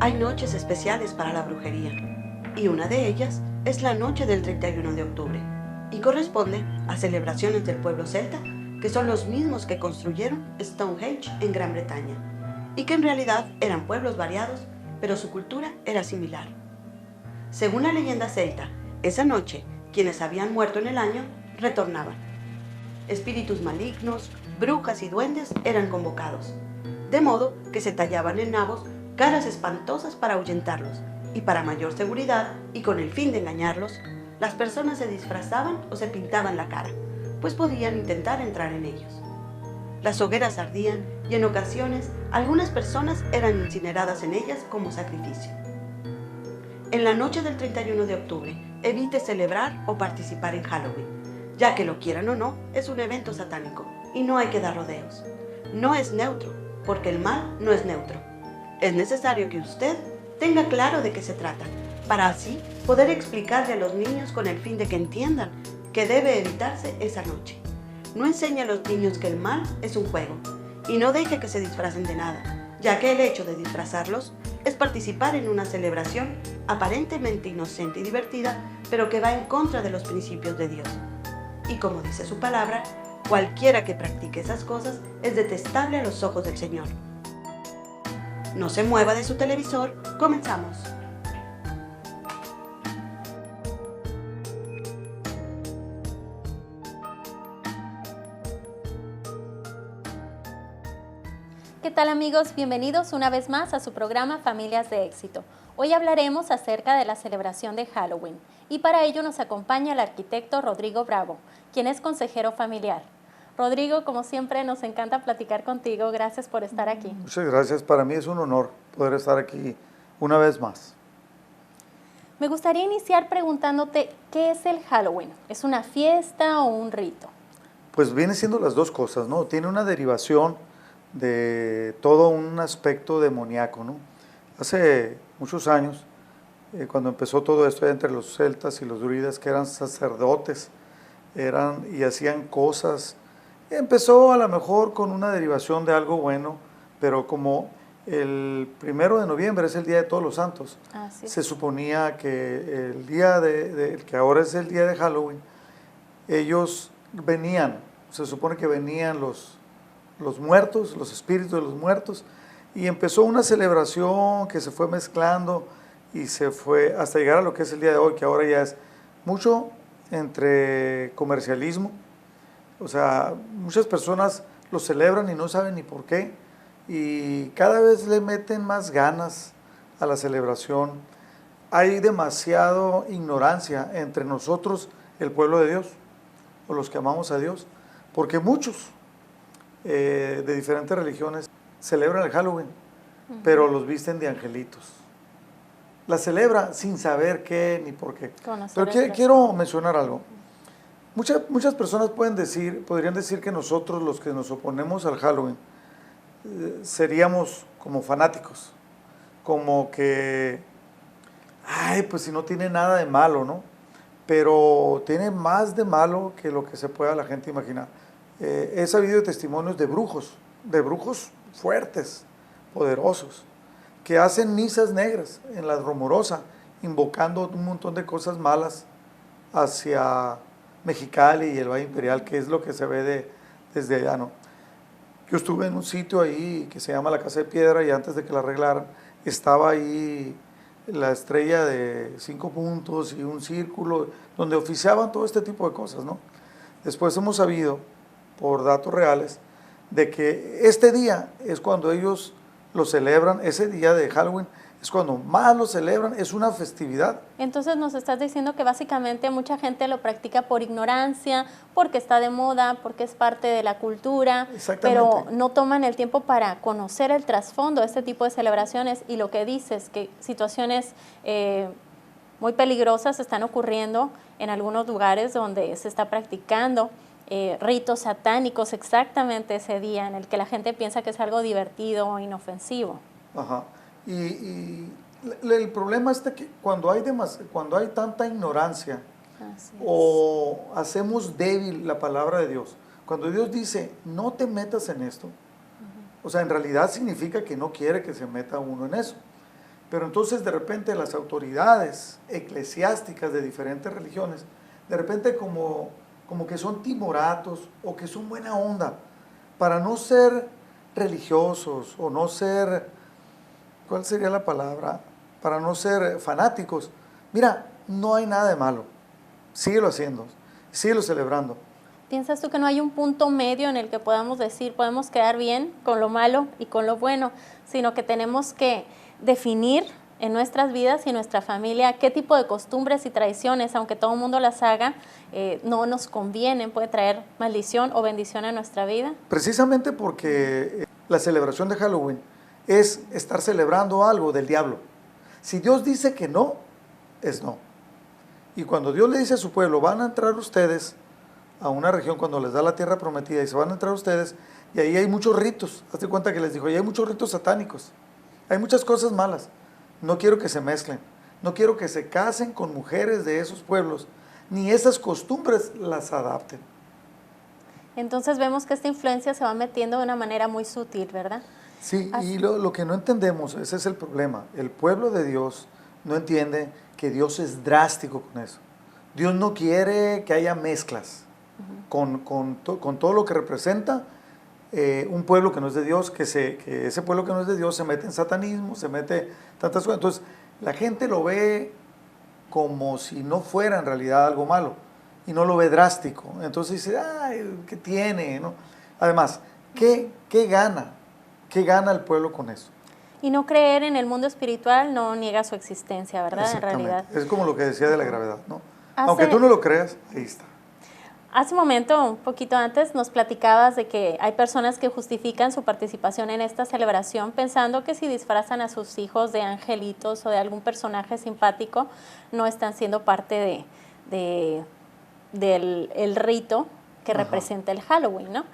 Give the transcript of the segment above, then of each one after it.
Hay noches especiales para la brujería, y una de ellas es la noche del 31 de octubre, y corresponde a celebraciones del pueblo celta, que son los mismos que construyeron Stonehenge en Gran Bretaña, y que en realidad eran pueblos variados, pero su cultura era similar. Según la leyenda celta, esa noche, quienes habían muerto en el año, retornaban. Espíritus malignos, brujas y duendes eran convocados, de modo que se tallaban en nabos caras espantosas para ahuyentarlos, y para mayor seguridad, y con el fin de engañarlos, las personas se disfrazaban o se pintaban la cara, pues podían intentar entrar en ellos. Las hogueras ardían y en ocasiones algunas personas eran incineradas en ellas como sacrificio. En la noche del 31 de octubre, evite celebrar o participar en Halloween, ya que lo quieran o no, es un evento satánico y no hay que dar rodeos. No es neutro, porque el mal no es neutro. Es necesario que usted tenga claro de qué se trata, para así poder explicarle a los niños con el fin de que entiendan que debe evitarse esa noche. No enseñe a los niños que el mal es un juego y no deje que se disfracen de nada, ya que el hecho de disfrazarlos es participar en una celebración aparentemente inocente y divertida, pero que va en contra de los principios de Dios. Y como dice su palabra, cualquiera que practique esas cosas es detestable a los ojos del Señor. No se mueva de su televisor, comenzamos. ¿Qué tal amigos? Bienvenidos una vez más a su programa Familias de Éxito. Hoy hablaremos acerca de la celebración de Halloween y para ello nos acompaña el arquitecto Rodrigo Bravo, quien es consejero familiar. Rodrigo, como siempre, nos encanta platicar contigo. Gracias por estar aquí. Muchas gracias. Para mí es un honor poder estar aquí una vez más. Me gustaría iniciar preguntándote, ¿qué es el Halloween? ¿Es una fiesta o un rito? Pues viene siendo las dos cosas, ¿no? Tiene una derivación de todo un aspecto demoníaco, ¿no? Hace muchos años, cuando empezó todo esto entre los celtas y los druidas, que eran sacerdotes, y hacían cosas. Empezó a lo mejor con una derivación de algo pero como el 1 de noviembre es el Día de Todos los Santos, se suponía que el día que ahora es el día de Halloween, ellos venían, se supone que venían los muertos, los espíritus de los muertos, y empezó una celebración que se fue mezclando y se fue hasta llegar a lo que es el día de hoy, que ahora ya es mucho entre comercialismo. O sea, muchas personas lo celebran y no saben ni por qué, y cada vez le meten más ganas a la celebración. Hay demasiada ignorancia entre nosotros, el pueblo de Dios, o los que amamos a Dios, porque muchos de diferentes religiones celebran el Halloween, pero los visten de angelitos. La celebran sin saber qué ni por qué. Pero quiero mencionar algo. Muchas personas podrían decir que nosotros, los que nos oponemos al Halloween, seríamos como fanáticos, como que, pues si no tiene nada de malo, ¿no? Pero tiene más de malo que lo que se pueda la gente imaginar. He sabido testimonios de brujos fuertes, poderosos, que hacen misas negras en la Rumorosa, invocando un montón de cosas malas hacia Mexicali y el Valle Imperial, que es lo que se ve desde allá, ¿no? Yo estuve en un sitio ahí que se llama la Casa de Piedra, y antes de que la arreglaran, estaba ahí la estrella de 5 puntos y un círculo, donde oficiaban todo este tipo de cosas, ¿no? Después hemos sabido, por datos reales, de que este día es cuando ellos lo celebran, ese día de Halloween, es cuando más lo celebran, es una festividad. Entonces nos estás diciendo que básicamente mucha gente lo practica por ignorancia, porque está de moda, porque es parte de la cultura, pero no toman el tiempo para conocer el trasfondo de este tipo de celebraciones, y lo que dices, que situaciones muy peligrosas están ocurriendo en algunos lugares donde se está practicando ritos satánicos exactamente ese día, en el que la gente piensa que es algo divertido o inofensivo. Ajá. Y el problema es que cuando hay tanta ignorancia, o hacemos débil la palabra de Dios, cuando Dios dice, no te metas en esto, o sea, en realidad significa que no quiere que se meta uno en eso. Pero entonces de repente las autoridades eclesiásticas de diferentes religiones, de repente como que son timoratos o que son buena onda, para no ser religiosos o no ser, ¿cuál sería la palabra? Para no ser fanáticos. Mira, no hay nada de malo, síguelo haciendo, síguelo celebrando. ¿Piensas tú que no hay un punto medio en el que podamos decir, podemos quedar bien con lo malo y con lo bueno, sino que tenemos que definir en nuestras vidas y en nuestra familia qué tipo de costumbres y tradiciones, aunque todo el mundo las haga, no nos convienen, puede traer maldición o bendición a nuestra vida? Precisamente porque la celebración de Halloween es estar celebrando algo del diablo. Si Dios dice que no, es no. Y cuando Dios le dice a su pueblo, van a entrar ustedes a una región cuando les da la tierra prometida y se van a entrar ustedes, y ahí hay muchos ritos, hazte cuenta que les dijo, y hay muchos ritos satánicos, hay muchas cosas malas, no quiero que se mezclen, no quiero que se casen con mujeres de esos pueblos, ni esas costumbres las adapten. Entonces vemos que esta influencia se va metiendo de una manera muy sutil, ¿verdad? Sí, y lo que no entendemos, ese es el problema, el pueblo de Dios no entiende que Dios es drástico con eso. Dios no quiere que haya mezclas con todo lo que representa un pueblo que no es de Dios, que ese pueblo que no es de Dios se mete en satanismo, se mete tantas cosas. Entonces, la gente lo ve como si no fuera en realidad algo malo y no lo ve drástico. Entonces dice, ay, ¿qué tiene? ¿No? Además, ¿qué gana? ¿Qué gana el pueblo con eso? Y no creer en el mundo espiritual no niega su existencia, ¿verdad? En realidad. Es como lo que decía de la gravedad, ¿no? Aunque tú no lo creas, ahí está. Hace un momento, un poquito antes, nos platicabas de que hay personas que justifican su participación en esta celebración pensando que si disfrazan a sus hijos de angelitos o de algún personaje simpático, no están siendo parte del rito que representa el Halloween, ¿no?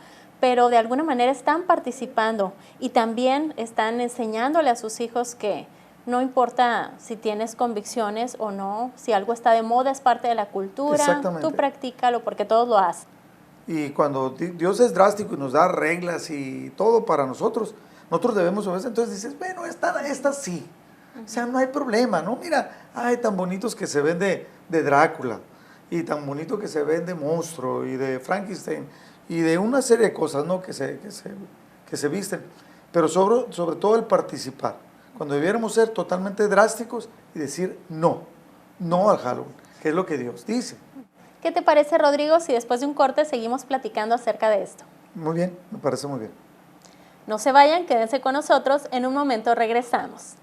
Pero de alguna manera están participando y también están enseñándole a sus hijos que no importa si tienes convicciones o no, si algo está de moda, es parte de la cultura, tú practícalo porque todos lo hacen. Y cuando Dios es drástico y nos da reglas y todo para nosotros debemos obedecer. Entonces dices, bueno, esta sí, o sea, no hay problema, ¿no? Mira, hay tan bonitos que se ven de Drácula y tan bonito que se ven de monstruo y de Frankenstein y de una serie de cosas, ¿no? que se visten, pero sobre todo el participar. Cuando debiéramos ser totalmente drásticos y decir no al Halloween, que es lo que Dios dice. ¿Qué te parece, Rodrigo, si después de un corte seguimos platicando acerca de esto? Muy bien, me parece muy bien. No se vayan, quédense con nosotros, en un momento regresamos.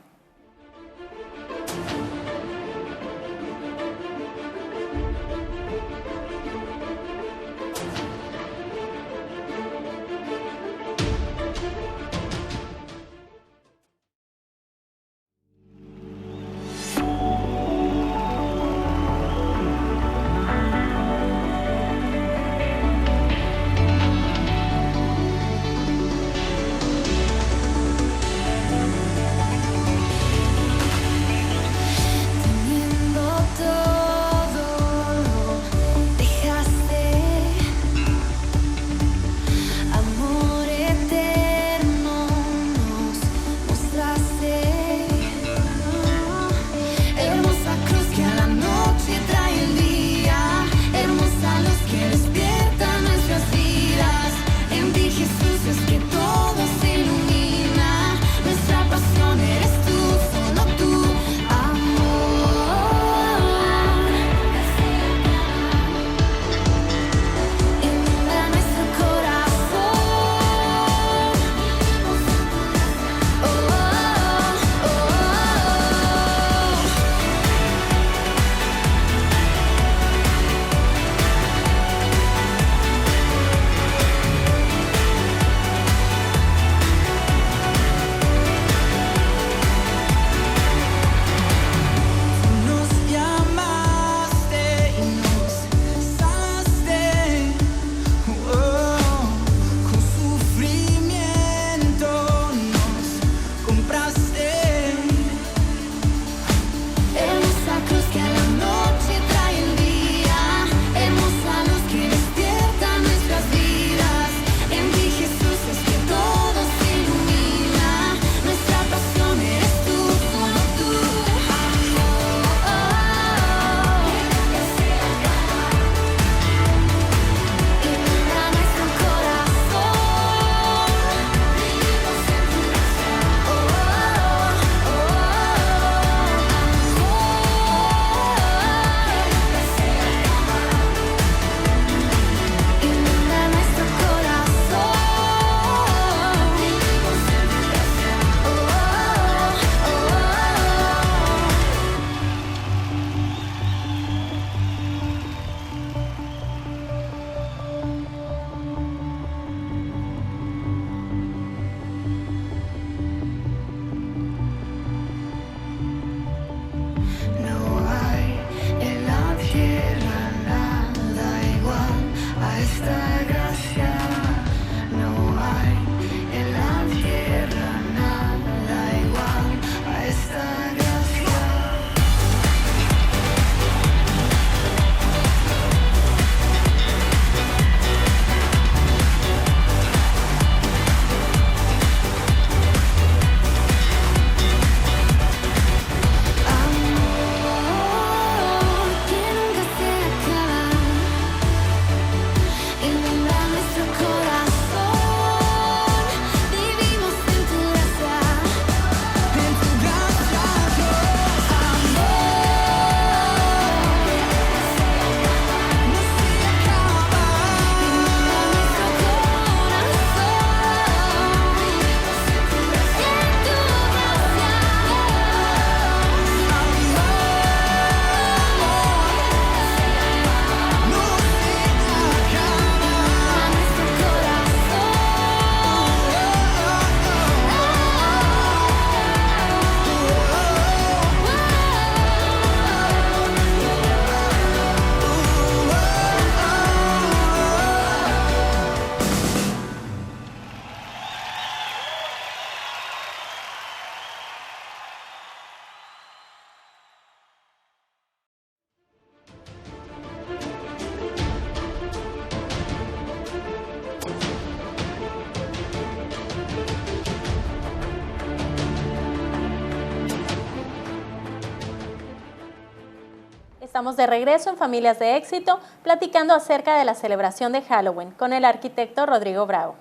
Estamos de regreso en Familias de Éxito, platicando acerca de la celebración de Halloween con el arquitecto Rodrigo Bravo.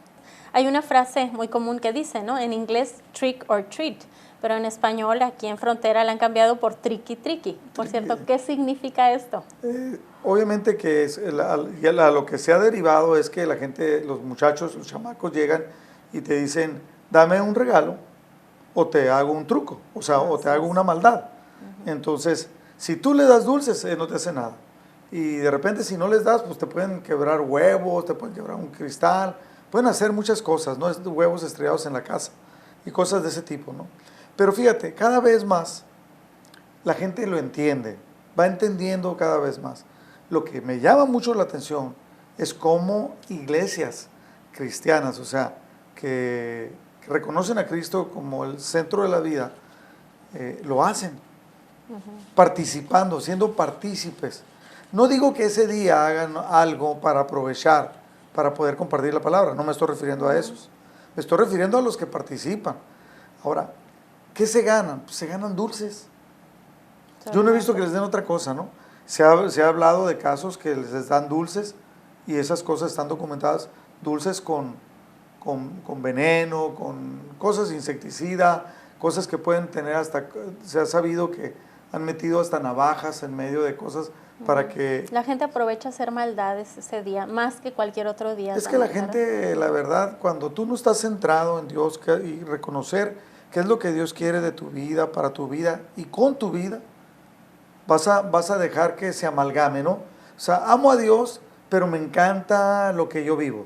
Hay una frase muy común que dice, ¿no? En inglés, trick or treat, pero en español, aquí en Frontera, la han cambiado por tricky tricky. Por cierto, ¿qué significa esto? Obviamente que lo que se ha derivado es que la gente, los muchachos, los chamacos llegan y te dicen, dame un regalo o te hago un truco, o sea, o te hago una maldad. Entonces, si tú le das dulces, no te hace nada. Y de repente si no les das, pues te pueden quebrar huevos, te pueden quebrar un cristal, pueden hacer muchas cosas, ¿no? Huevos estrellados en la casa y cosas de ese tipo, ¿no? Pero fíjate, cada vez más la gente lo entiende, va entendiendo cada vez más. Lo que me llama mucho la atención es cómo iglesias cristianas, o sea, que reconocen a Cristo como el centro de la vida, lo hacen, participando, siendo partícipes. No digo que ese día hagan algo para aprovechar, para poder compartir la palabra, no me estoy refiriendo a esos, me estoy refiriendo a los que participan. Ahora, ¿qué se ganan? Pues se ganan dulces. Yo no he visto que les den otra cosa, ¿no? Se ha hablado de casos que les dan dulces y esas cosas están documentadas, dulces con veneno, con cosas insecticida, cosas que pueden tener hasta, se ha sabido que han metido hasta navajas en medio de cosas para que... La gente aprovecha hacer maldades ese día, más que cualquier otro día. Es que la gente, la verdad, cuando tú no estás centrado en Dios y reconocer qué es lo que Dios quiere de tu vida, para tu vida y con tu vida, vas a dejar que se amalgame, ¿no? O sea, amo a Dios, pero me encanta lo que yo vivo.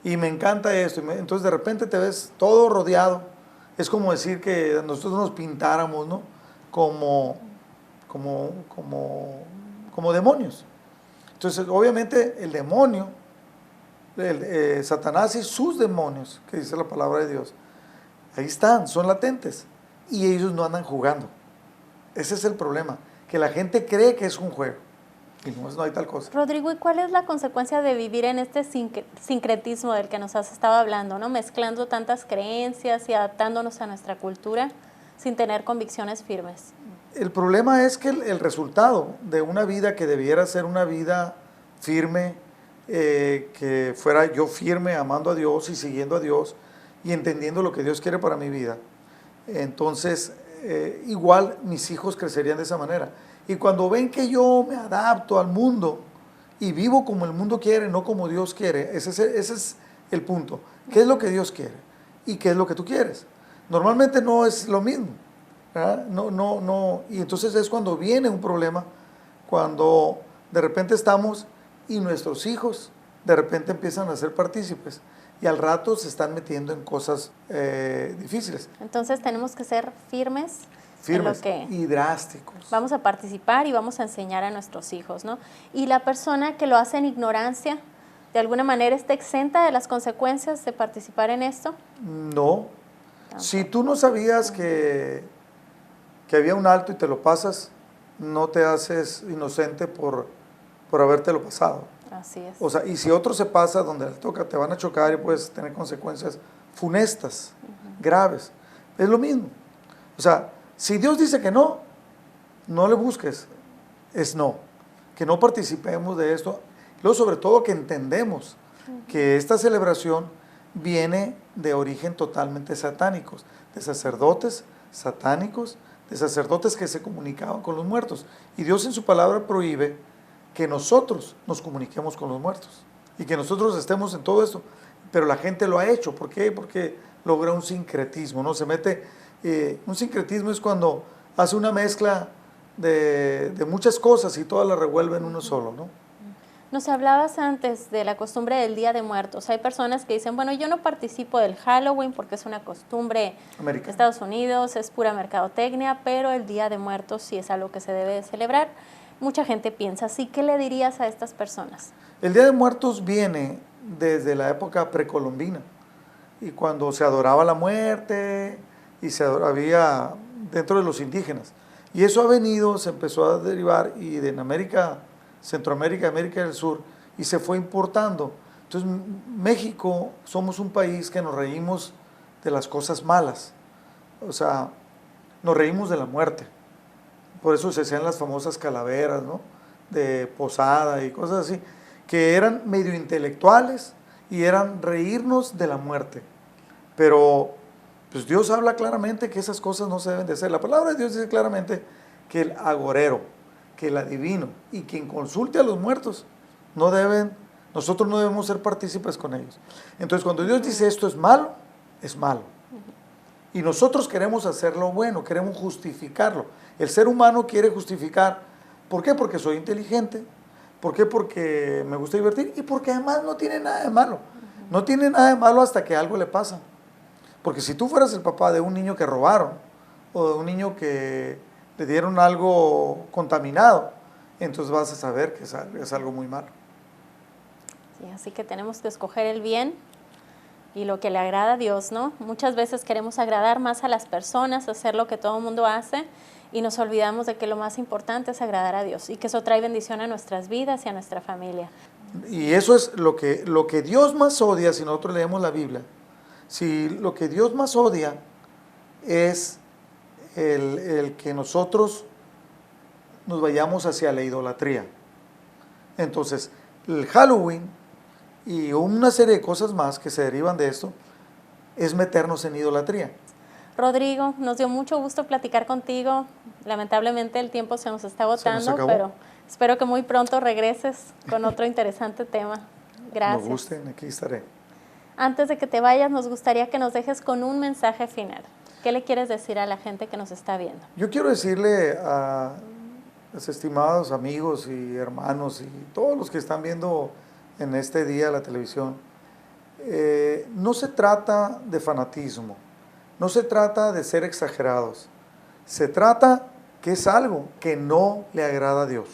Y me encanta esto. Entonces de repente te ves todo rodeado. Es como decir que nosotros nos pintáramos, ¿no? Como demonios. Entonces, obviamente, el demonio, Satanás y sus demonios, que dice la palabra de Dios, ahí están, son latentes. Y ellos no andan jugando. Ese es el problema, que la gente cree que es un juego. Y no hay tal cosa. Rodrigo, ¿y cuál es la consecuencia de vivir en este sincretismo del que nos has estado hablando, ¿no? Mezclando tantas creencias y adaptándonos a nuestra cultura sin tener convicciones firmes? El problema es que el resultado de una vida que debiera ser una vida firme, que fuera yo firme, amando a Dios y siguiendo a Dios y entendiendo lo que Dios quiere para mi vida, entonces igual mis hijos crecerían de esa manera. Y cuando ven que yo me adapto al mundo y vivo como el mundo quiere, no como Dios quiere, ese es el punto. ¿Qué es lo que Dios quiere? ¿Y qué es lo que tú quieres? Normalmente no es lo mismo, ¿verdad? No. Y entonces es cuando viene un problema, cuando de repente estamos y nuestros hijos de repente empiezan a ser partícipes y al rato se están metiendo en cosas difíciles. Entonces tenemos que ser firmes en lo que y drásticos. Vamos a participar y vamos a enseñar a nuestros hijos, ¿no? Y la persona que lo hace en ignorancia, ¿de alguna manera está exenta de las consecuencias de participar en esto? No. Si tú no sabías que había un alto y te lo pasas, no te haces inocente por habértelo pasado. Así es. O sea, y si otro se pasa donde le toca, te van a chocar y puedes tener consecuencias funestas, graves. Es lo mismo. O sea, si Dios dice que no, no le busques, es no. Que no participemos de esto. Luego, sobre todo, que entendemos que esta celebración viene de origen totalmente satánicos, de sacerdotes satánicos, de sacerdotes que se comunicaban con los muertos. Y Dios en su palabra prohíbe que nosotros nos comuniquemos con los muertos y que nosotros estemos en todo esto. Pero la gente lo ha hecho. ¿Por qué? Porque logra un sincretismo, ¿no? Se mete... un sincretismo es cuando hace una mezcla de muchas cosas y todas las revuelve en uno solo, ¿no? Nos hablabas antes de la costumbre del Día de Muertos. Hay personas que dicen, bueno, yo no participo del Halloween porque es una costumbre de Estados Unidos, es pura mercadotecnia, pero el Día de Muertos sí es algo que se debe de celebrar. Mucha gente piensa así. ¿Qué le dirías a estas personas? El Día de Muertos viene desde la época precolombina y cuando se adoraba la muerte y había dentro de los indígenas. Y eso ha venido, se empezó a derivar y en América, Centroamérica, América del Sur, y se fue importando. Entonces, México somos un país que nos reímos de las cosas malas. O sea, nos reímos de la muerte. por eso se hacían las famosas calaveras, ¿no? De posada y cosas así, que eran medio intelectuales y eran reírnos de la muerte. Pero pues Dios habla claramente que esas cosas no se deben de hacer. La palabra de Dios dice claramente que el agorero, que el adivino y quien consulte a los muertos nosotros no debemos ser partícipes con ellos. Entonces cuando Dios dice esto es malo, es malo. Y nosotros queremos hacerlo bueno, queremos justificarlo. El ser humano quiere justificar. ¿Por qué? Porque soy inteligente. ¿Por qué? Porque me gusta divertir. Y porque además no tiene nada de malo. No tiene nada de malo hasta que algo le pasa. Porque si tú fueras el papá de un niño que robaron, o de un niño que le dieron algo contaminado, entonces vas a saber que es algo muy malo. Sí, así que tenemos que escoger el bien y lo que le agrada a Dios, ¿no? Muchas veces queremos agradar más a las personas, hacer lo que todo el mundo hace, y nos olvidamos de que lo más importante es agradar a Dios y que eso trae bendición a nuestras vidas y a nuestra familia. Y eso es lo que Dios más odia, si nosotros leemos la Biblia. Si lo que Dios más odia es el que nosotros nos vayamos hacia la idolatría. Entonces, el Halloween y una serie de cosas más que se derivan de esto es meternos en idolatría. Rodrigo, nos dio mucho gusto platicar contigo. Lamentablemente el tiempo se nos está agotando, pero espero que muy pronto regreses con otro interesante tema. Gracias. Nos gusten, aquí estaré. Antes de que te vayas, nos gustaría que nos dejes con un mensaje final. ¿Qué le quieres decir a la gente que nos está viendo? Yo quiero decirle a los estimados amigos y hermanos y todos los que están viendo en este día la televisión, no se trata de fanatismo, no se trata de ser exagerados, se trata que es algo que no le agrada a Dios.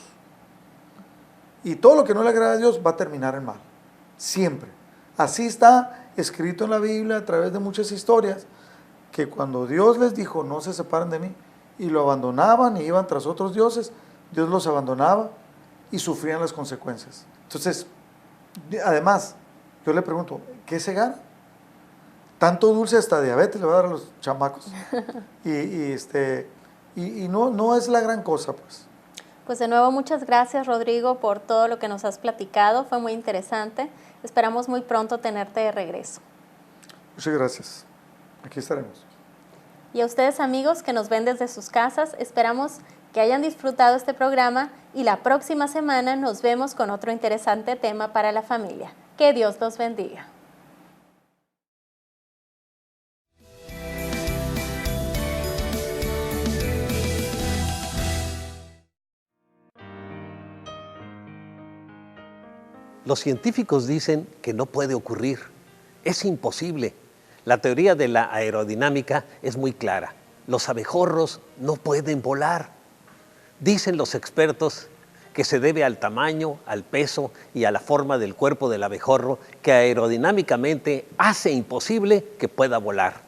Y todo lo que no le agrada a Dios va a terminar en mal, siempre. Así está escrito en la Biblia a través de muchas historias, que cuando Dios les dijo no se separen de mí, y lo abandonaban y iban tras otros dioses, Dios los abandonaba y sufrían las consecuencias. Entonces, además, yo le pregunto, ¿qué se gana? Tanto dulce, hasta diabetes le va a dar a los chamacos. Y no es la gran cosa, pues. Pues de nuevo, muchas gracias, Rodrigo, por todo lo que nos has platicado. Fue muy interesante. Esperamos muy pronto tenerte de regreso. Muchas gracias. Aquí estaremos. Y a ustedes, amigos, que nos ven desde sus casas, esperamos que hayan disfrutado este programa y la próxima semana nos vemos con otro interesante tema para la familia. Que Dios los bendiga. Los científicos dicen que no puede ocurrir, es imposible. La teoría de la aerodinámica es muy clara. Los abejorros no pueden volar. Dicen los expertos que se debe al tamaño, al peso y a la forma del cuerpo del abejorro, que aerodinámicamente hace imposible que pueda volar.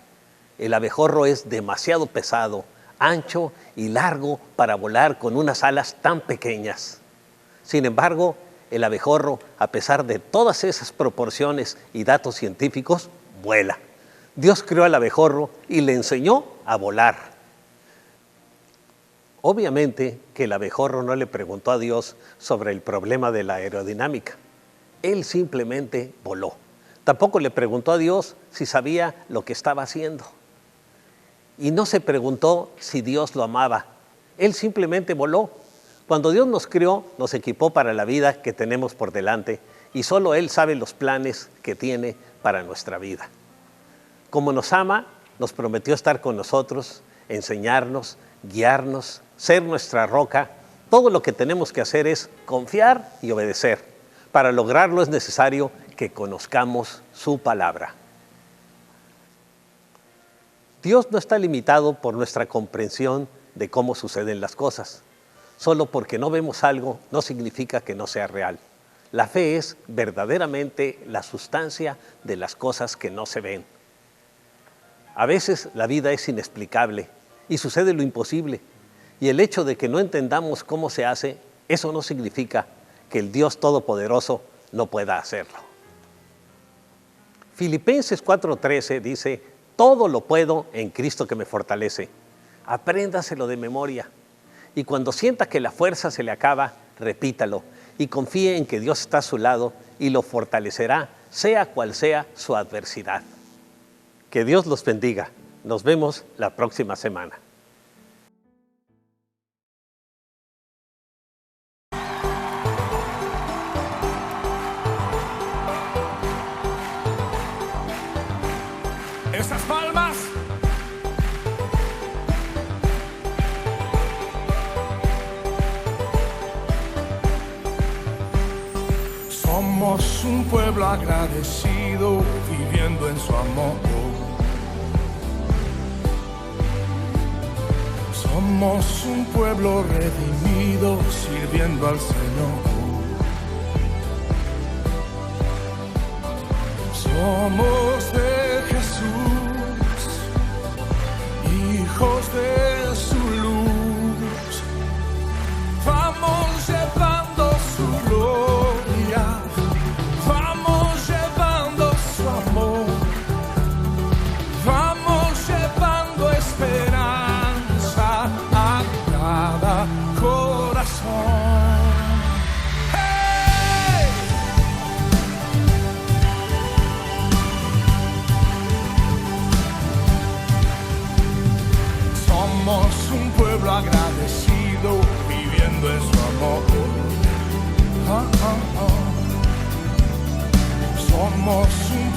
El abejorro es demasiado pesado, ancho y largo para volar con unas alas tan pequeñas. Sin embargo, el abejorro, a pesar de todas esas proporciones y datos científicos, vuela. Dios creó al abejorro y le enseñó a volar. Obviamente que el abejorro no le preguntó a Dios sobre el problema de la aerodinámica. Él simplemente voló. Tampoco le preguntó a Dios si sabía lo que estaba haciendo. Y no se preguntó si Dios lo amaba. Él simplemente voló. Cuando Dios nos creó, nos equipó para la vida que tenemos por delante y solo Él sabe los planes que tiene para nuestra vida. Como nos ama, nos prometió estar con nosotros, enseñarnos, guiarnos, ser nuestra roca. Todo lo que tenemos que hacer es confiar y obedecer. Para lograrlo es necesario que conozcamos su palabra. Dios no está limitado por nuestra comprensión de cómo suceden las cosas. Solo porque no vemos algo no significa que no sea real. La fe es verdaderamente la sustancia de las cosas que no se ven. A veces la vida es inexplicable y sucede lo imposible. Y el hecho de que no entendamos cómo se hace, eso no significa que el Dios Todopoderoso no pueda hacerlo. Filipenses 4:13 dice, todo lo puedo en Cristo que me fortalece. Apréndaselo de memoria. y cuando sienta que la fuerza se le acaba, repítalo y confíe en que Dios está a su lado y lo fortalecerá, sea cual sea su adversidad. Que Dios los bendiga. Nos vemos la próxima semana. Esas palmas. Somos un pueblo agradecido, viviendo en su amor. Somos un pueblo redimido, sirviendo al Señor. Somos de Jesús, hijos de su luz. Vamos llevando su gloria, vamos llevando su amor, vamos llevando esperanza a cada corazón. Somos un pueblo agradecido, viviendo en su amor. Somos un